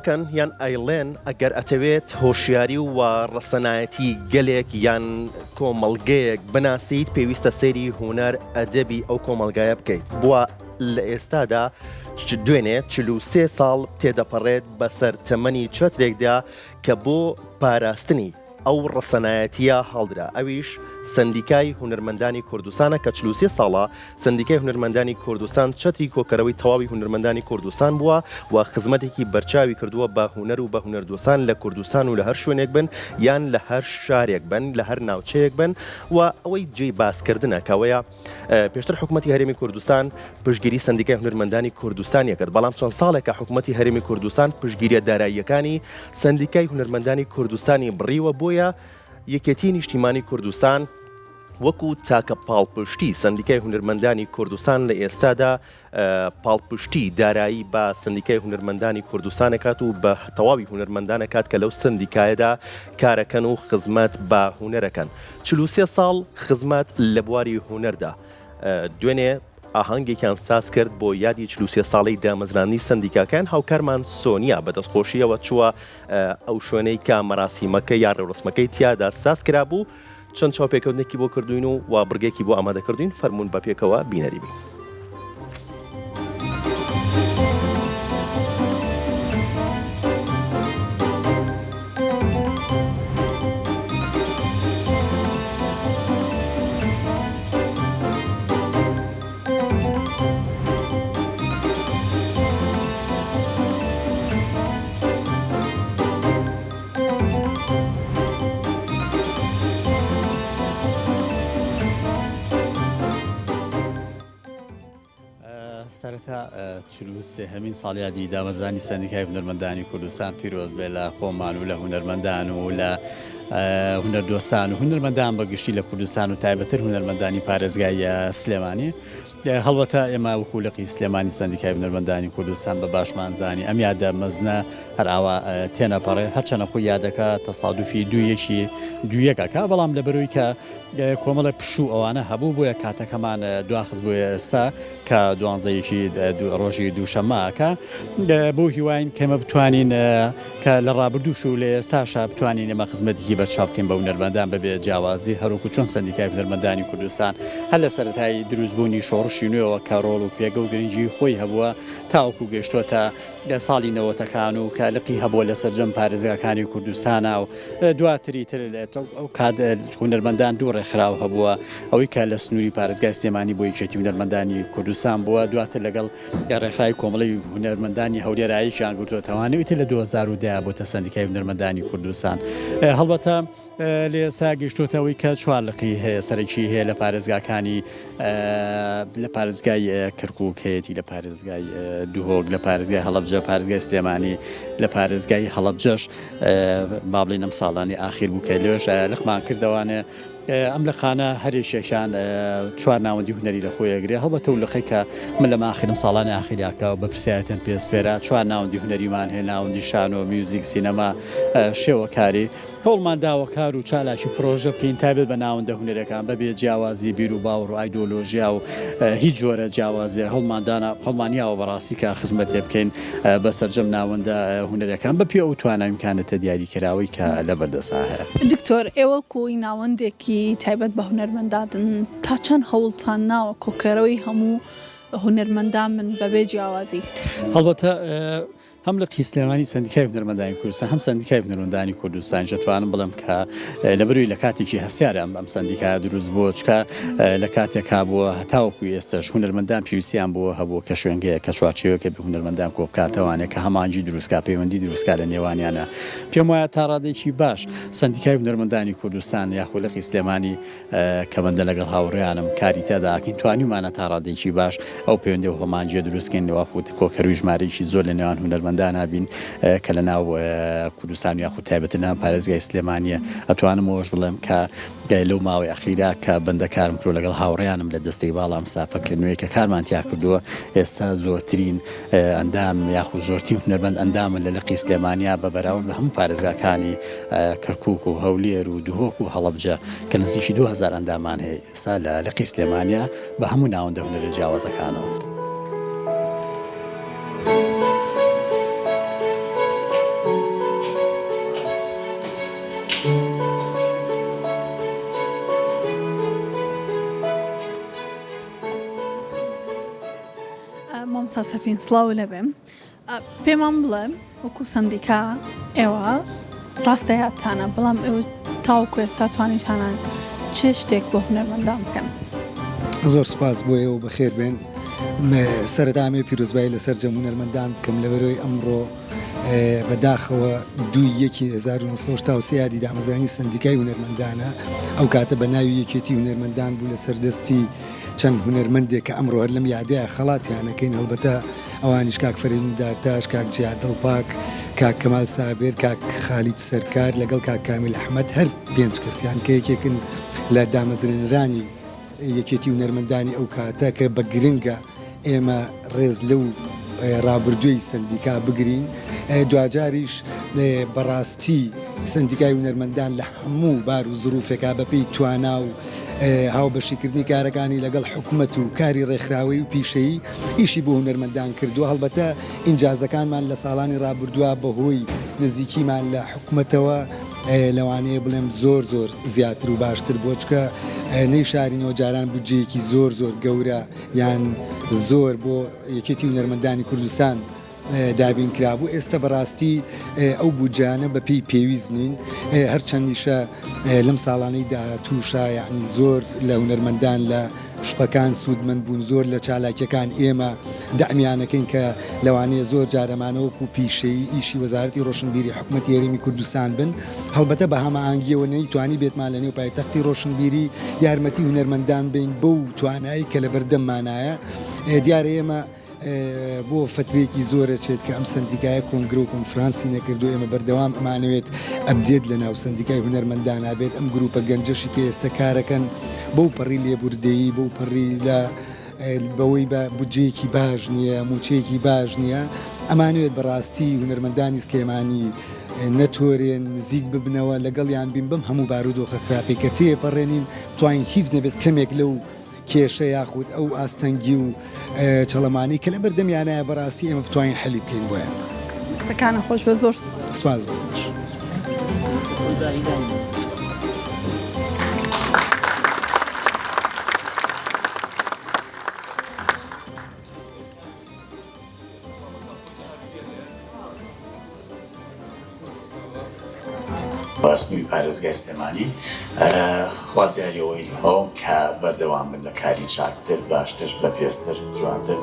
دەکەن یان ئایڵێن ئەگەر ئەتەوێت هۆشیاری و ڕەسەنایەتی گەلێک یان کۆمەڵگەیەک بناسیت پێویستە سەیری هونەر ئەدەبی ئەو کۆمەلگایە بکەیت بووە لە ئێستادا دوێنێ 43 ساڵ تێدەپەڕێت بەسەر تەمەنی چەترێکدا کە بۆ پاراستنی ئەو ڕەسەنایەتیە هەڵدرا ئەویش سندیکای هونەرمەندانی کوردستانە کە 43 ساڵە سندیکای هونەرمەندانی کوردستان چەتری کۆکەرەوەی تەواوی هونەرمەندانی کوردستان بووە و خزمەتێکی بەرچاوی کردووە بە هونەر و بە هونەردۆستان لە کوردستان و لە هەر شوێنێک بن یان لە هەر شارێک بن لە هەر ناوچەیەک بن و ئەوەی جێی باسکردنە کەوەیە پێشتر حکوومەتی هەرێمی کوردستان پشتگیری سندیکای هونەرمەندانی کوردستانی کرد بەڵام چەند ساڵێکە حکوومەتی هەرێمی کوردستان پشتگیریە داراییەکانی سندیکای هونەرمەندانی کوردستانی بڕیوە بۆیە یەکێتی نیشتیمانی کوردستان وەکو تاکە پاڵپشتی سندیکای هونەرمەندانی کوردستان لە ئێستادا پاڵپشتی دارایی بە سندیکای هونەرمەندانی کوردستانەکات و بە تەواوی هونەرمەندانەکات کە لەو سندیکایەدا کارەکەن و خزمەت بە هونەرەکەن 43 ساڵ خزمەت لە بواری هونەردا دوێنێ ئاهەنگێکیان ساز کرد بۆ یادی 43 ساڵی دامەزرانی سندیکاکان هاوکارمان سۆنیا بە دەستخۆشیەوە چووە ئەو شوێنەی کە مەراسیمەکە یا ڕێوڕسمەکەی تیادا ساز کرا بوو چەند چاوپێکەوتنێکی بۆ کردوین و بڕگێکی بۆ ئامادەکردوین فەرمونون بە پێکەوە بینەری بین. سەرەتا 43 هەمین ساڵیادی دامەزرانی سندیکای هونەرمەندانی کوردستان پیرۆز بێ لە خۆمان و لە هونەرمەندان و لە هونەردۆستان و هونەرمەندان بەگشتی لە کوردستان و تایبەتر هونەرمەندانی پارێزگای سلێمانی هەڵبەتە ئێمە وەکو لەقی سلێمانی سندیکای هونەرمەندانی کوردستان بە باشمانزانی ئەم یادە مەزنە هەراوە تێنەپەڕێ هەرچەنە خۆی یادەکە تەسادوفی دوویەکەکە بەڵام لەبەرەوەی کە کۆمەڵە پشوو ئەوانە هەبوو بۆیە کاتەکەمان دواخست بۆیە ئێستا کە دوانزەیەکی ڕۆژی دووشەمماکە بۆ هیواین کەمە بتوانین کە لە ڕابردووش و لە ئێستاشا بتوانین ئێمە خزمەتێکی بەرچاو بکەین بە هونەرمەندان بەبێ جیاوازی هەروکو چۆن سندیکای هونەرمەندانی کوردستان هەر لە سەرەتایی دروستبوونی شۆڕشی نوێەوە کارۆڵ و پێگە و گرنگی خۆی هەبووە تاوەکو گەشتووەتە لە ساڵی نەوەتەکان و کالقی هەبووە لە سەرجەم پارێزگاکانی کوردستانە و دواتری تر ئەو کات هونەرمەندان دوو ڕێکخراو هەبووە ئەوەی کە لە سنووری پارێزگای سلێمانی بۆ یەکێتی هونەرمەندانی کوردستان بووە دواتر لەگەڵ ڕێکخراوی کۆمەڵی هونەرمەندانی هەولێراییشیان گرتووەتەوانە ئیتر لە 2010 بۆتە سندیکای هونەرمەندانی کوردستان هەڵبەتە لە ئێستا گەشتوتەوەی کە چوارلقی هەیە سەرەکی هەیە لە پارێزگاکانی لە پارێزگای کەرکووک هەیەی لە پارێزگای دوهۆک لە پارێزگای هەڵەبجە پارێزگای سلێمانی لە پارێزگای هەڵەبجەش با بڵێن ئەم ساڵانی ئاخیر بوو کە لێش لەخمان کردوانێ ئەم لە خانە هەرێشێکیان چوار ناوەندی هونەری لە خۆیەگرێ هەڵبەتە و لەقەی کە من لە ماخرم ساڵانی ئاخریاکە بە پرسیارەتەن پێسپێرە چوار ناوەندی هونەریمان هەیە ناوەندی شان و میوزیک سینەما شێوەکاری هەوڵمان داوەکار و چالاکی پرۆژە بکەین تایبێت بە ناوەندە هونەرەکان بەبێ جیاوازی بیر و باوەڕ و ئایدۆلۆژیا و هیچ جۆرە جیاوازێ هەڵمانیاوە بەڕاستی کە خزمەتێ بکەین بە سەرجەم ناوەندە هونەرەکان بە پێ ئەو توانایمکانێتە دیاریکراوی کە لە بەردەسا هەیە. دکتۆر ئێوە کۆی ناوەندێکی تایبەت بە هونەرمەندادن تا چەند هەوڵتان ناوە کۆکەرەوەی هەموو هونەرمەندان من بەبێ جیاوازی هەڵبەتە هەم لە سلێمانی سندیکای هونەرمەندانی کوردستان هەم سندیکای هونەرمەندانی کوردستان دەتوانم بڵم کە لەبەروی لە کاتێکی هەسیارە ئەم سندیکا دروست بووە چکە لە کاتێکا بووە هەتاوەکو ئێستش هونەرمەندان پێویستیان بووە هەبوو کە شوێنگەیە کە چوارچێوەکە بە هونەرمەندان کۆبکاتەوانێت کە هەمانجی دروستکا پەیوەندی دروستکا لە نێوانیانە پێم وایە تا ڕادێکی باش سندیکای هونەرمەندانی کوردستان یاخۆ لە سلێمانی کە بەندە لەگەڵ هاوڕێیانم کاری تێداکەین توانیمانە تا ڕادێکی باش ئەو پەیوەندی و هەمانجیە دروستکەین لەواپوت کۆکەروی ژمارەیەکی زۆر لە نێوان هونەرمەندان نابین کە لە ناو کوردستان یاخود تایبەتە ناو پارێزگای سلێمانیە ئەتوانم ئەوەش بڵێم کە لەو ماوەی ئەخیرا کە بەندەکارم کرۆ لەگەڵ هاوڕێیانم لە دەستەی باڵام سافەکە نوێی کە کارمان تیا کردووە ئێستا زۆرترین ئەندام یاخود زۆرترین هونەرمەند ئەندامن لە لەقی سلێمانیا بە بەراورد بە هەموو پارێزگاکانی کەرکووک و هەولێر و دوهۆک و هەڵەبجە کە نزیکی 2000 ئەندامان هەیە ئێستا لە لەقی سلێمانیا بە هەموو ناوەندە هونەرە جیاوازەکانەوە. ئێستا سەفین سڵاو لەبێم پێمان بڵێ وەکو سندیکا ئێوە ڕاستە یادتانە بەڵام ئێوە تاوەکو ئێستا توانیتانان چ شتێک بۆ هونەرمەندان بکەن زۆر سپاس بۆ ئێوە بەخێر بێن سەرەتامێ پیرۆزبایی لەسەر جەم هونەرمەندان بکەم لەبەرەوەی ئەمڕۆ بەداخەوە 2/1970 یادی دامەزرانی سندیکای هونەرمەندانە ئەو کاتە بە ناوی یەکێتی هونەرمەندان بوو لە سەردەستی چەند هونەرمەندێک کە ئەمڕۆ هەر لەم یادەیە خەڵاتیانەکەین هەڵبەتە ئەوانیش کاک فەرین دارتاش کاک جیاد دڵپاک کاک کەمال سابێر کاک خالید سەرکار لەگەڵ کاک کامیل ئەحمەد هەر 5 کەسیان کە یەکێکن لە دامەزرێنرانی یەکێتی هونەرمەندانی ئەو کاتە کە بە گرنگە ئێمە ڕێز لەو ڕابردووی سندیکا بگرین دوجاریش بەڕاستی سندیکای هونەرمەندان لە هەموو بار و زروفێکا بەپێی توانا و هاوبەشیکردنی کارەکانی لەگەڵ حکوومەت و کاری ڕێکخراوەی و پیشەیی ئیشی بۆ هونەرمەندان کردووە هەڵبەتە ئینجازەکانمان لە ساڵانی ڕابردووە بەهۆی نزیکیمان لە حکوومەتەوە لەوانەیە بڵێم زۆر زیاتر و باشتر بۆ چکە نەی شارینەوە جاران بودجەیەکی زۆر گەورە یان زۆر بۆ یەکێتی هونەرمەندانی کوردستان دابین کرابوو ئێستا بەڕاستی ئەو بودجانە بەپێی پێویست نین هەرچەندیشە لەم ساڵانەی داهاتووشە یعنی زۆر لە هونەرمەندان لە شقەکان سوودمەند بوون زۆر لە چالاکیەکان ئێمە دەعمیانەکەین کە لەوانەیە زۆر جارەمانەوەکو پیشەی ئیشی وەزارەتی ڕۆشنبیری حکوومەتی هەرێمی کوردستان بن هەڵبەتە بە هەماهەنگیەوە نەیتوانی بێتمان لە نێو پایتەختی ڕۆشنبیری یارمەتی هونەرمەندان بین بەو توانایی کە لە بەردەممانایە دیارە ئێمە بۆ فترێکی زۆرە چێت کە ئەم سندیکایە کۆنگرە و کۆنفرانسی نەکردو ئێمە بەردەوام ئەمانەوێت ئەبدێت لە ناو سندیکای هونەرمەندانە بێت ئەم گروپە گەنجەشی کە ئێستا کارەکەن بەو پەڕی لێبوردەیی بەو پەڕی لە بەوەی بە بودجەیەکی باش نییە موچەیەکی باش نییە ئەمانوێت بەڕاستی هونەرمەندانی سلێمانی نەتۆرێن نزیک ببنەوە لەگەڵیان بین بم هەموو بارودۆخە خراپی کە تێپەڕێنین توانین هیچ نەبێت کەمێک لەو کێشە یاخود ئەو ئاستەنگی و چەڵەمانی کە لە بەردەمیانایە بەڕاستی ئێمە بتوانین حەلی بکەین بۆیان قسەکانە خۆش بە زۆر سپاس بۆش. باسنوی پارێزگای سلێمانی خوازیاریەوەی ئەوم کە بەردەوام بن لە کاری چاکتر باشتر بە پێستر جوانتر